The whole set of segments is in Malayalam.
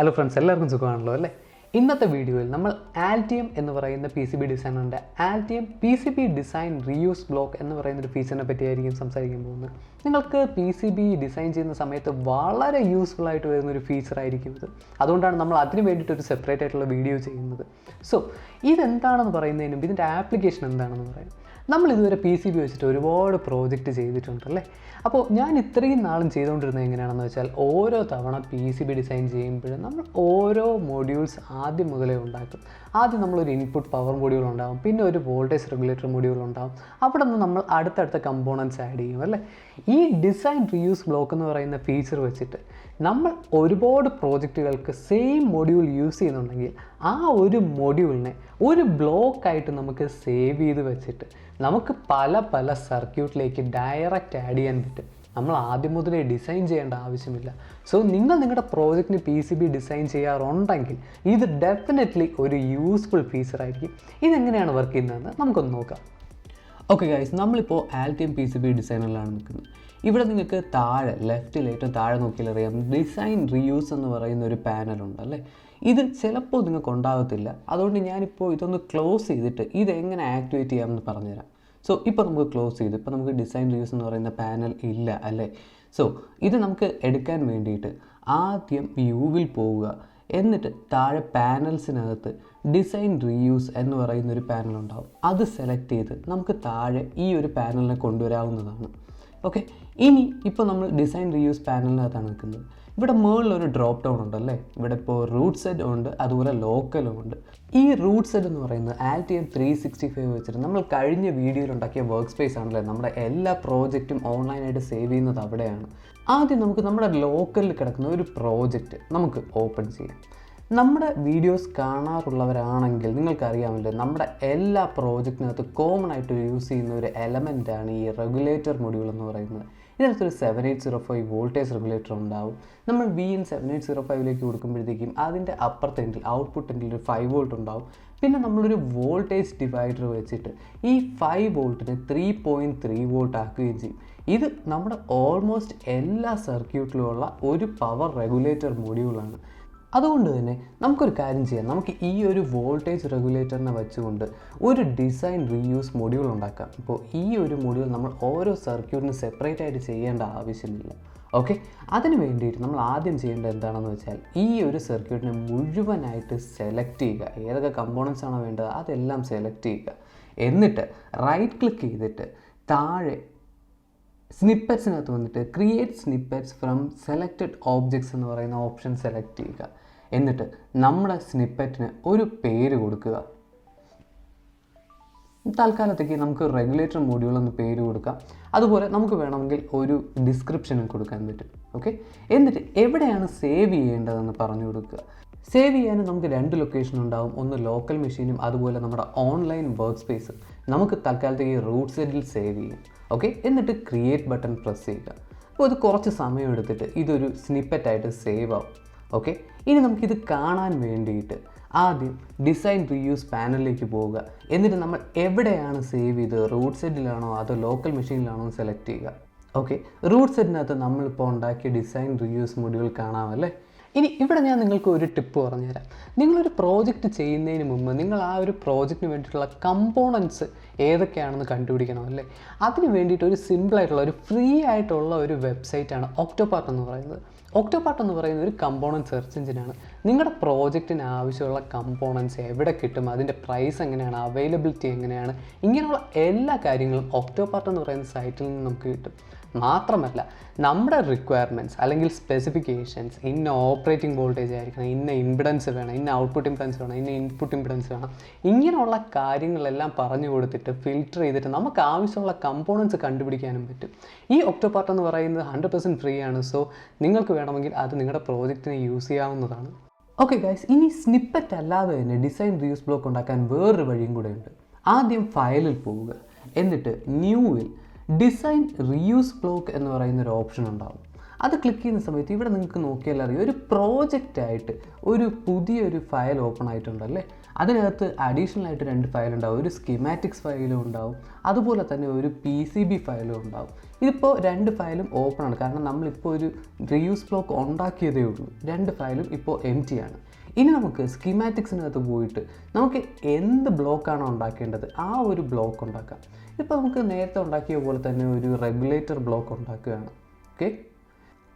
ഹലോ ഫ്രണ്ട്സ്, എല്ലാവർക്കും സുഖമാണല്ലോ അല്ലേ? ഇന്നത്തെ വീഡിയോയിൽ നമ്മൾ ആൽറ്റിയം എന്ന് പറയുന്ന PCB ഡിസൈനറിൻ്റെ ആൽറ്റിയം PCB design reuse block എന്ന് പറയുന്ന ഒരു ഫീച്ചറിനെ പറ്റിയായിരിക്കും സംസാരിക്കാൻ പോകുന്നത്. നിങ്ങൾക്ക് PCB ഡിസൈൻ ചെയ്യുന്ന സമയത്ത് വളരെ യൂസ്ഫുൾ ആയിട്ട് വരുന്ന ഒരു ഫീച്ചർ ആയിരിക്കും ഇത്. അതുകൊണ്ടാണ് നമ്മൾ അതിന് വേണ്ടിയിട്ട് ഒരു സെപ്പറേറ്റ് ആയിട്ടുള്ള വീഡിയോ ചെയ്യുന്നത്. സോ ഇതെന്താണെന്ന് പറയുന്നതിനും ഇതിൻ്റെ ആപ്ലിക്കേഷൻ എന്താണെന്ന് പറയാം. നമ്മൾ ഇതുവരെ PCB വെച്ചിട്ട് ഒരുപാട് പ്രോജക്റ്റ് ചെയ്തിട്ടുണ്ടല്ലേ. അപ്പോൾ ഞാൻ ഇത്രയും നാളും ചെയ്തുകൊണ്ടിരുന്നത് എങ്ങനെയാണെന്ന് വെച്ചാൽ, ഓരോ തവണ PCB ഡിസൈൻ ചെയ്യുമ്പോഴും നമ്മൾ ഓരോ മൊഡ്യൂൾസ് ആദ്യം മുതലേ ഉണ്ടാക്കും. ആദ്യം നമ്മളൊരു ഇൻപുട്ട് പവർ മൊഡ്യൂൾ ഉണ്ടാകും, പിന്നെ ഒരു വോൾട്ടേജ് റെഗുലേറ്റർ മൊഡ്യൂൾ ഉണ്ടാകും. അവിടെ നിന്ന് നമ്മൾ അടുത്തടുത്ത കമ്പോണൻസ് ആഡ് ചെയ്യും അല്ലേ. ഈ ഡിസൈൻ റീയൂസ് ബ്ലോക്ക് എന്ന് പറയുന്ന ഫീച്ചർ വെച്ചിട്ട് നമ്മൾ ഒരുപാട് പ്രോജക്റ്റുകൾക്ക് സെയിം മൊഡ്യൂൾ യൂസ് ചെയ്യുന്നുണ്ടെങ്കിൽ ആ ഒരു മൊഡ്യൂളിനെ ഒരു ബ്ലോക്കായിട്ട് നമുക്ക് സേവ് ചെയ്ത് വെച്ചിട്ട് നമുക്ക് പല പല സർക്യൂട്ടിലേക്ക് ഡയറക്റ്റ് ആഡ് ചെയ്യാൻ പറ്റും. നമ്മൾ ആദ്യം മുതലേ ഡിസൈൻ ചെയ്യേണ്ട ആവശ്യമില്ല. സോ നിങ്ങൾ നിങ്ങളുടെ പ്രോജക്റ്റിന് PCB ഡിസൈൻ ചെയ്യാറുണ്ടെങ്കിൽ ഇത് ഡെഫിനറ്റ്ലി ഒരു യൂസ്ഫുൾ ഫീച്ചർ ആയിരിക്കും. ഇതെങ്ങനെയാണ് വർക്ക് ചെയ്യുന്നതെന്ന് നമുക്കൊന്ന് നോക്കാം. ഓക്കെ ഗൈസ്, നമ്മളിപ്പോൾ ആൽറ്റിയം PCB ഡിസൈനറിലാണ് നിൽക്കുന്നത്. ഇവിടെ നിങ്ങൾക്ക് താഴെ ലെഫ്റ്റിൽ ഏറ്റവും താഴെ നോക്കിയാൽ അറിയാം ഡിസൈൻ റീയൂസ് എന്ന് പറയുന്ന ഒരു പാനലുണ്ട് അല്ലേ. ഇത് ചിലപ്പോൾ നിങ്ങൾക്ക് ഉണ്ടാകത്തില്ല. അതുകൊണ്ട് ഞാനിപ്പോൾ ഇതൊന്ന് ക്ലോസ് ചെയ്തിട്ട് ഇതെങ്ങനെ ആക്ടിവേറ്റ് ചെയ്യാമെന്ന് പറഞ്ഞുതരാം. സോ ഇപ്പോൾ നമുക്ക് ക്ലോസ് ചെയ്ത് ഇപ്പോൾ നമുക്ക് ഡിസൈൻ റീയൂസ് എന്ന് പറയുന്ന പാനൽ ഇല്ല അല്ലേ. സോ ഇത് നമുക്ക് എടുക്കാൻ വേണ്ടിയിട്ട് ആദ്യം വ്യൂവിൽ പോവുക, എന്നിട്ട് താഴെ പാനൽസിനകത്ത് ഡിസൈൻ റീയൂസ് എന്ന് പറയുന്നൊരു പാനൽ ഉണ്ടാവും. അത് സെലക്ട് ചെയ്ത് നമുക്ക് താഴെ ഈ ഒരു പാനലിനെ കൊണ്ടുവരാവുന്നതാണ്. ഓക്കെ, ഇനി ഇപ്പോൾ നമ്മൾ ഡിസൈൻ റീയൂസ് പാനലിനകത്താണ് നിൽക്കുന്നത്. ഇവിടെ മുകളിലൊരു ഡ്രോപ്പ് ഡൗൺ ഉണ്ടല്ലേ. ഇവിടെ ഇപ്പോൾ റൂട്ട് സെറ്റ് ഉണ്ട്, അതുപോലെ ലോക്കലും ഉണ്ട്. ഈ റൂട്ട് സെറ്റ് എന്ന് പറയുന്നത് ആൽറ്റിയം 365 വെച്ചിട്ട് നമ്മൾ കഴിഞ്ഞ വീഡിയോയിൽ ഉണ്ടാക്കിയ വർക്ക് സ്പേസ് ആണല്ലേ. നമ്മുടെ എല്ലാ പ്രോജക്റ്റും ഓൺലൈനായിട്ട് സേവ് ചെയ്യുന്നത് അവിടെയാണ്. ആദ്യം നമുക്ക് നമ്മുടെ ലോക്കലിൽ കിടക്കുന്ന ഒരു പ്രോജക്റ്റ് നമുക്ക് ഓപ്പൺ ചെയ്യാം. നമ്മുടെ വീഡിയോസ് കാണാറുള്ളവരാണെങ്കിൽ നിങ്ങൾക്കറിയാമല്ലോ, നമ്മുടെ എല്ലാ പ്രോജക്റ്റിനകത്ത് കോമൺ ആയിട്ട് യൂസ് ചെയ്യുന്ന ഒരു എലമെൻറ്റാണ് ഈ റെഗുലേറ്റർ മൊഡ്യൂൾ എന്ന് പറയുന്നത്. ഇതിനകത്തൊരു 7805 വോൾട്ടേജ് റെഗുലേറ്റർ ഉണ്ടാവും. നമ്മൾ VIN 7805ലേക്ക് കൊടുക്കുമ്പോഴത്തേക്കും അതിൻ്റെ അപ്പുറത്തെ എൻഡിൽ ഔട്ട്പുട്ട് എൻഡിൽ ഒരു 5 വോൾട്ട് ഉണ്ടാവും. പിന്നെ നമ്മളൊരു വോൾട്ടേജ് ഡിവൈഡർ വെച്ചിട്ട് ഈ 5 വോൾട്ടിനെ 3.3 വോൾട്ട് ആക്കുകയും ചെയ്യും. ഇത് നമ്മുടെ ഓൾമോസ്റ്റ് എല്ലാ സർക്യൂട്ടിലുമുള്ള ഒരു പവർ റെഗുലേറ്റർ മൊഡ്യൂളാണ്. അതുകൊണ്ട് തന്നെ നമുക്കൊരു കാര്യം ചെയ്യാം. നമുക്ക് ഈ ഒരു വോൾട്ടേജ് റെഗുലേറ്ററിനെ വെച്ചുകൊണ്ട് ഒരു ഡിസൈൻ റീയൂസ് മൊഡ്യൂൾ ഉണ്ടാക്കാം. ഇപ്പോൾ ഈ ഒരു മൊഡ്യൂൾ നമ്മൾ ഓരോ സർക്യൂട്ടിനും സെപ്പറേറ്റ് ആയിട്ട് ചെയ്യേണ്ട ആവശ്യമില്ല. ഓക്കെ, അതിന് വേണ്ടിയിട്ട് നമ്മൾ ആദ്യം ചെയ്യേണ്ടത് എന്താണെന്ന് വെച്ചാൽ, ഈ ഒരു സർക്യൂട്ടിനെ മുഴുവനായിട്ട് സെലക്ട് ചെയ്യുക. ഏതൊക്കെ കമ്പോണൻസ് ആണോ വേണ്ടത് അതെല്ലാം സെലക്ട് ചെയ്യുക. എന്നിട്ട് റൈറ്റ് ക്ലിക്ക് ചെയ്തിട്ട് താഴെ സ്നിപ്പറ്റ്സിനകത്ത് വന്നിട്ട് create snippets from selected objects എന്ന് പറയുന്ന ഓപ്ഷൻ സെലക്ട് ചെയ്യുക. എന്നിട്ട് നമ്മുടെ സ്നിപ്പറ്റിന് ഒരു പേര് കൊടുക്കുക. തൽക്കാലത്തേക്ക് നമുക്ക് റെഗുലേറ്റർ മൊഡ്യൂൾ എന്ന് പേര് കൊടുക്കാം. അതുപോലെ നമുക്ക് വേണമെങ്കിൽ ഒരു ഡിസ്ക്രിപ്ഷനും കൊടുക്കാൻ പറ്റും. ഓക്കെ, എന്നിട്ട് എവിടെയാണ് സേവ് ചെയ്യേണ്ടതെന്ന് പറഞ്ഞു കൊടുക്കുക. സേവ് ചെയ്യാനും നമുക്ക് 2 ലൊക്കേഷൻ ഉണ്ടാവും. ഒന്ന് ലോക്കൽ മെഷീനും അതുപോലെ നമ്മുടെ ഓൺലൈൻ വർക്ക് സ്പേസും. നമുക്ക് തൽക്കാലത്തേക്ക് റൂട്ട് സെറ്റിൽ സേവ് ചെയ്യും. ഓക്കെ, എന്നിട്ട് ക്രിയേറ്റ് ബട്ടൺ പ്രസ് ചെയ്യുക. അപ്പോൾ ഇത് കുറച്ച് സമയം എടുത്തിട്ട് ഇതൊരു സ്നിപ്പറ്റായിട്ട് സേവ് ആവും. ഓക്കെ, ഇനി നമുക്കിത് കാണാൻ വേണ്ടിയിട്ട് ആദ്യം ഡിസൈൻ റീയൂസ് പാനലിലേക്ക് പോവുക. എന്നിട്ട് നമ്മൾ എവിടെയാണ് സേവ് ചെയ്തത്, റൂട്ട് സെറ്റിലാണോ അതോ ലോക്കൽ മെഷീനിലാണോ എന്ന് സെലക്ട് ചെയ്യുക. ഓക്കെ, റൂട്ട് സെറ്റിനകത്ത് നമ്മളിപ്പോൾ ഉണ്ടാക്കിയ ഡിസൈൻ റീയൂസ് മൊഡ്യൂൾ കാണാമല്ലേ. ഇനി ഇവിടെ ഞാൻ നിങ്ങൾക്ക് ഒരു ടിപ്പ് പറഞ്ഞുതരാം. നിങ്ങളൊരു പ്രോജക്റ്റ് ചെയ്യുന്നതിന് മുമ്പ് നിങ്ങൾ ആ ഒരു പ്രോജക്റ്റിന് വേണ്ടിയിട്ടുള്ള കമ്പോണൻസ് ഏതൊക്കെയാണെന്ന് കണ്ടുപിടിക്കണം അല്ലേ. അതിന് വേണ്ടിയിട്ട് ഒരു സിമ്പിളായിട്ടുള്ള ഒരു ഫ്രീ ആയിട്ടുള്ള ഒരു വെബ്സൈറ്റാണ് ഒക്ടോപാർട്ട് എന്ന് പറയുന്നത്. ഒക്ടോപാർട്ട് എന്ന് പറയുന്ന ഒരു കമ്പോണൻറ്റ് സെർച്ച് എഞ്ചിനാണ്. നിങ്ങളുടെ പ്രോജക്റ്റിന് ആവശ്യമുള്ള കമ്പോണൻസ് എവിടെ കിട്ടും, അതിൻ്റെ പ്രൈസ് എങ്ങനെയാണ്, അവൈലബിലിറ്റി എങ്ങനെയാണ്, ഇങ്ങനെയുള്ള എല്ലാ കാര്യങ്ങളും ഒക്ടോപാർട്ട് എന്ന് പറയുന്ന സൈറ്റിൽ നിന്ന് നമുക്ക് കിട്ടും. മാത്രമല്ല നമ്മുടെ റിക്വയർമെൻറ്റ്സ് അല്ലെങ്കിൽ സ്പെസിഫിക്കേഷൻസ്, ഇന്ന ഓപ്പറേറ്റിംഗ് വോൾട്ടേജ് ആയിരിക്കണം, ഇന്ന ഇമ്പിഡൻസ് വേണം, ഇന്ന ഔട്ട്പുട്ട് ഇമ്പിഡൻസ് വേണം, ഇന്ന ഇൻപുട്ട് ഇമ്പിഡൻസ് വേണം, ഇങ്ങനെയുള്ള കാര്യങ്ങളെല്ലാം പറഞ്ഞു കൊടുത്തിട്ട് ഫിൽറ്റർ ചെയ്തിട്ട് നമുക്ക് ആവശ്യമുള്ള കമ്പോണൻസ് കണ്ടുപിടിക്കാനും പറ്റും. ഈ ഒക്ടോപാർട്ട് എന്ന് പറയുന്നത് 100% ഫ്രീ ആണ്. സോ നിങ്ങൾക്ക് വേണമെങ്കിൽ അത് നിങ്ങളുടെ പ്രോജക്റ്റിന് യൂസ് ചെയ്യാവുന്നതാണ്. ഓക്കെ ഗൈസ്, ഇനി സ്നിപ്പറ്റ് അല്ലാതെ തന്നെ ഡിസൈൻ റീയൂസ് ബ്ലോക്ക് ഉണ്ടാക്കാൻ വേറൊരു വഴിയും കൂടെ ഉണ്ട്. ആദ്യം ഫയലിൽ പോവുക, എന്നിട്ട് ന്യൂവിൽ ഡിസൈൻ റീയൂസ് ബ്ലോക്ക് എന്ന് പറയുന്നൊരു ഓപ്ഷൻ ഉണ്ടാകും. അത് ക്ലിക്ക് ചെയ്യുന്ന സമയത്ത് ഇവിടെ നിങ്ങൾക്ക് നോക്കിയാൽ അറിയാം ഒരു പ്രോജക്റ്റായിട്ട് ഒരു പുതിയൊരു ഫയൽ ഓപ്പൺ ആയിട്ടുണ്ടല്ലേ. അതിനകത്ത് അഡീഷണൽ ആയിട്ട് 2 ഫയൽ ഉണ്ടാവും. ഒരു സ്കീമാറ്റിക്സ് ഫയലും ഉണ്ടാവും, അതുപോലെ തന്നെ ഒരു PCB ഫയലും ഉണ്ടാവും. ഇതിപ്പോൾ 2 ഫയലും ഓപ്പൺ ആണ്, കാരണം നമ്മളിപ്പോൾ ഒരു റീയൂസ് ബ്ലോക്ക് ഉണ്ടാക്കിയതേ ഉള്ളൂ. 2 ഫയലും ഇപ്പോൾ എംപ്റ്റി ആണ്. ഇനി നമുക്ക് സ്കീമാറ്റിക്സിനകത്ത് പോയിട്ട് നമുക്ക് എന്ത് ബ്ലോക്കാണോ ഉണ്ടാക്കേണ്ടത് ആ ഒരു ബ്ലോക്ക് ഉണ്ടാക്കാം. ഇപ്പോൾ നമുക്ക് നേരത്തെ ഉണ്ടാക്കിയ പോലെ തന്നെ ഒരു റെഗുലേറ്റർ ബ്ലോക്ക് ഉണ്ടാക്കുകയാണ്. ഓക്കെ,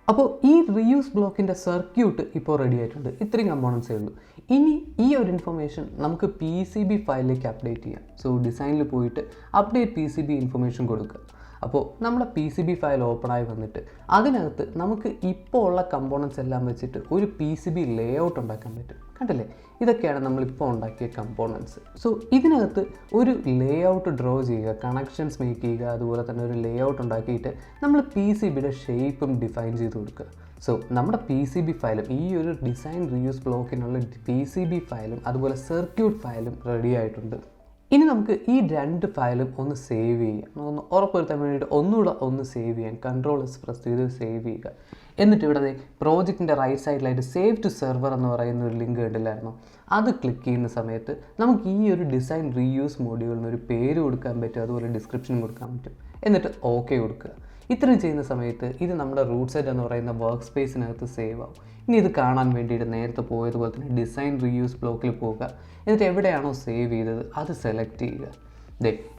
അപ്പോൾ ഈ റീയൂസ് ബ്ലോക്കിൻ്റെ സർക്യൂട്ട് ഇപ്പോൾ റെഡി ആയിട്ടുണ്ട്. ഇത്രയും കമ്പോണൻസേ ഉള്ളൂ. ഇനി ഈ ഒരു ഇൻഫർമേഷൻ നമുക്ക് PCB ഫയലിലേക്ക് അപ്ഡേറ്റ് ചെയ്യാം. സോ ഡിസൈനിൽ പോയിട്ട് അപ്ഡേറ്റ് PCB ഇൻഫർമേഷൻ കൊടുക്കുക. അപ്പോൾ നമ്മുടെ PCB ഫയൽ ഓപ്പണായി വന്നിട്ട് അതിനകത്ത് നമുക്ക് ഇപ്പോൾ ഉള്ള കമ്പോണൻസ് എല്ലാം വെച്ചിട്ട് ഒരു PCB ലേഔട്ട് ഉണ്ടാക്കാൻ പറ്റും. കണ്ടില്ലേ, ഇതൊക്കെയാണ് നമ്മളിപ്പോൾ ഉണ്ടാക്കിയ കമ്പോണൻസ്. സോ ഇതിനകത്ത് ഒരു ലേഔട്ട് ഡ്രോ ചെയ്യുക, കണക്ഷൻസ് മേക്ക് ചെയ്യുക, അതുപോലെ തന്നെ ഒരു ലേഔട്ട് ഉണ്ടാക്കിയിട്ട് നമ്മൾ PCBയുടെ ഷേപ്പും ഡിഫൈൻ ചെയ്ത് കൊടുക്കുക. സോ നമ്മുടെ PCB ഫയലും ഈ ഒരു ഡിസൈൻ റീയൂസ് ബ്ലോക്കിനുള്ള PCB ഫയലും അതുപോലെ സർക്യൂട്ട് ഫയലും റെഡി ആയിട്ടുണ്ട്. ഇനി നമുക്ക് ഈ 2 ഫയലും ഒന്ന് സേവ് ചെയ്യാം. ഒന്ന് ഉറപ്പുവരുത്താൻ വേണ്ടിയിട്ട് ഒന്നുകൂടെ ഒന്ന് സേവ് ചെയ്യാം. Ctrl+S പ്രസ് ചെയ്ത് സേവ് ചെയ്യുക. എന്നിട്ട് ഇവിടെ പ്രോജക്റ്റിൻ്റെ റൈറ്റ് സൈഡിലായിട്ട് സേവ് ടു സെർവർ എന്ന് പറയുന്ന ഒരു ലിങ്ക് കണ്ടില്ലായിരുന്നു, അത് ക്ലിക്ക് ചെയ്യുന്ന സമയത്ത് നമുക്ക് ഈ ഒരു ഡിസൈൻ റീയൂസ് മോഡ്യൂളിന് ഒരു പേര് കൊടുക്കാൻ പറ്റും, അതുപോലെ ഡിസ്ക്രിപ്ഷൻ കൊടുക്കാൻ പറ്റും. എന്നിട്ട് ഓക്കെ കൊടുക്കുക. ഇത്രയും ചെയ്യുന്ന സമയത്ത് ഇത് നമ്മുടെ റൂട്ട് സെറ്റ് എന്ന് പറയുന്ന വർക്ക് സ്പേസിനകത്ത് സേവ് ആവും. ഇനി ഇത് കാണാൻ വേണ്ടിയിട്ട് നേരത്തെ പോയതുപോലെ തന്നെ ഡിസൈൻ റീയൂസ് ബ്ലോക്കിൽ പോവുക. എന്നിട്ട് എവിടെയാണോ സേവ് ചെയ്തത് അത് സെലക്ട് ചെയ്യുക.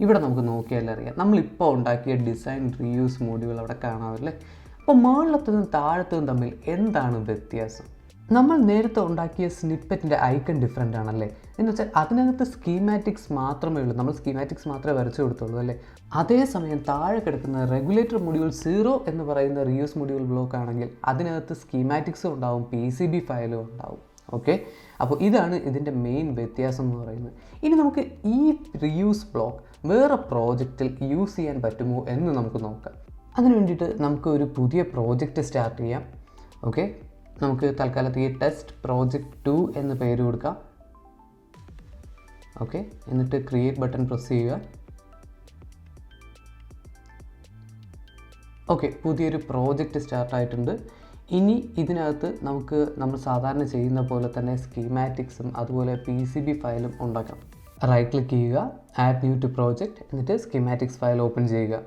ഇവിടെ നമുക്ക് നോക്കിയാൽ അറിയാം നമ്മളിപ്പോൾ ഉണ്ടാക്കിയ ഡിസൈൻ റീയൂസ് മോഡ്യൂൾ അവിടെ കാണാമല്ലേ. അപ്പോൾ മുകളിലത്തതും താഴത്തതും തമ്മിൽ എന്താണ് വ്യത്യാസം? നമ്മൾ നേരത്തെ ഉണ്ടാക്കിയ സ്നിപ്പറ്റിൻ്റെ ഐക്കൺ ഡിഫറെൻ്റ് ആണല്ലേ. എന്ന് വെച്ചാൽ അതിനകത്ത് സ്കീമാറ്റിക്സ് മാത്രമേ ഉള്ളൂ, നമ്മൾ സ്കീമാറ്റിക്സ് മാത്രമേ വരച്ചു കൊടുത്തുള്ളൂ അല്ലേ. അതേസമയം താഴെ കിടക്കുന്ന റെഗുലേറ്റർ മൊഡ്യൂൾ 0 എന്ന് പറയുന്ന റീയൂസ് മൊഡ്യൂൾ ബ്ലോക്ക് ആണെങ്കിൽ അതിനകത്ത് സ്കീമാറ്റിക്സും ഉണ്ടാവും, PCB ഫയലും ഉണ്ടാവും. ഓക്കെ, അപ്പോൾ ഇതാണ് ഇതിൻ്റെ മെയിൻ വ്യത്യാസം എന്ന് പറയുന്നത്. ഇനി നമുക്ക് ഈ റീയൂസ് ബ്ലോക്ക് വേറെ പ്രോജക്റ്റിൽ യൂസ് ചെയ്യാൻ പറ്റുമോ എന്ന് നമുക്ക് നോക്കാം. അതിന് വേണ്ടിയിട്ട് നമുക്ക് ഒരു പുതിയ പ്രോജക്റ്റ് സ്റ്റാർട്ട് ചെയ്യാം. ഓക്കെ, നമുക്ക് തൽക്കാലത്തേക്ക് ടെസ്റ്റ് പ്രോജക്റ്റ് 2 എന്ന് പേര് കൊടുക്കാം. ഓക്കെ, എന്നിട്ട് ക്രിയേറ്റ് ബട്ടൺ പ്രസ് ചെയ്യുക. ഓക്കെ, പുതിയൊരു പ്രോജക്റ്റ് സ്റ്റാർട്ടായിട്ടുണ്ട്. ഇനി ഇതിനകത്ത് നമുക്ക് നമ്മൾ സാധാരണ ചെയ്യുന്ന പോലെ തന്നെ സ്കീമാറ്റിക്സും അതുപോലെ PCB ഫയലും ഉണ്ടാക്കാം. റൈറ്റ് ക്ലിക്ക് ചെയ്യുക, ആഡ് ന്യൂ ടു പ്രോജക്റ്റ്, എന്നിട്ട് സ്കീമാറ്റിക്സ് ഫയൽ ഓപ്പൺ ചെയ്യുക.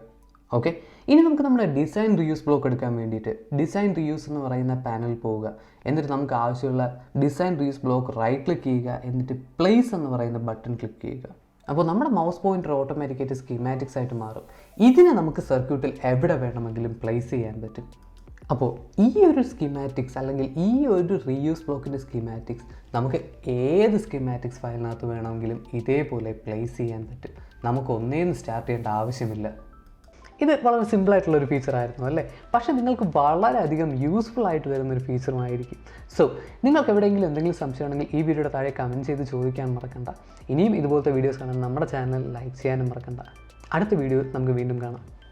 ഓക്കെ, ഇനി നമുക്ക് നമ്മുടെ ഡിസൈൻ റീയൂസ് ബ്ലോക്ക് എടുക്കാൻ വേണ്ടിയിട്ട് ഡിസൈൻ റീയൂസ് എന്ന് പറയുന്ന പാനൽ പോവുക. എന്നിട്ട് നമുക്ക് ആവശ്യമുള്ള design reuse block right click ചെയ്യുക, എന്നിട്ട് പ്ലേസ് എന്ന് പറയുന്ന ബട്ടൺ ക്ലിക്ക് ചെയ്യുക. അപ്പോൾ നമ്മുടെ മൗസ് പോയിൻ്റർ ഓട്ടോമാറ്റിക്കായിട്ട് സ്കീമാറ്റിക്സ് ആയിട്ട് മാറും. ഇതിനെ നമുക്ക് സർക്യൂട്ടിൽ എവിടെ വേണമെങ്കിലും പ്ലേസ് ചെയ്യാൻ പറ്റും. അപ്പോൾ ഈ ഒരു സ്കീമാറ്റിക്സ് അല്ലെങ്കിൽ ഈ ഒരു റീയൂസ് ബ്ലോക്കിൻ്റെ സ്കീമാറ്റിക്സ് നമുക്ക് ഏത് സ്കീമാറ്റിക്സ് ഫയലിനകത്ത് വേണമെങ്കിലും ഇതേപോലെ പ്ലേസ് ചെയ്യാൻ പറ്റും. നമുക്ക് ഒന്നേന്ന് സ്റ്റാർട്ട് ചെയ്യേണ്ട ആവശ്യമില്ല. ഇത് വളരെ സിമ്പിളായിട്ടുള്ളൊരു ഫീച്ചറായിരുന്നു അല്ലേ, പക്ഷേ നിങ്ങൾക്ക് വളരെയധികം യൂസ്ഫുൾ ആയിട്ട് വരുന്നൊരു ഫീച്ചറുമായിരിക്കും. സോ നിങ്ങൾക്ക് എവിടെയെങ്കിലും എന്തെങ്കിലും സംശയമുണ്ടെങ്കിൽ ഈ വീഡിയോയുടെ താഴെ കമൻറ്റ് ചെയ്ത് ചോദിക്കാൻ മറക്കണ്ട. ഇനിയും ഇതുപോലത്തെ വീഡിയോസ് കാണാൻ നമ്മുടെ ചാനൽ ലൈക്ക് ചെയ്യാനും മറക്കണ്ട. അടുത്ത വീഡിയോ നമുക്ക് വീണ്ടും കാണാം.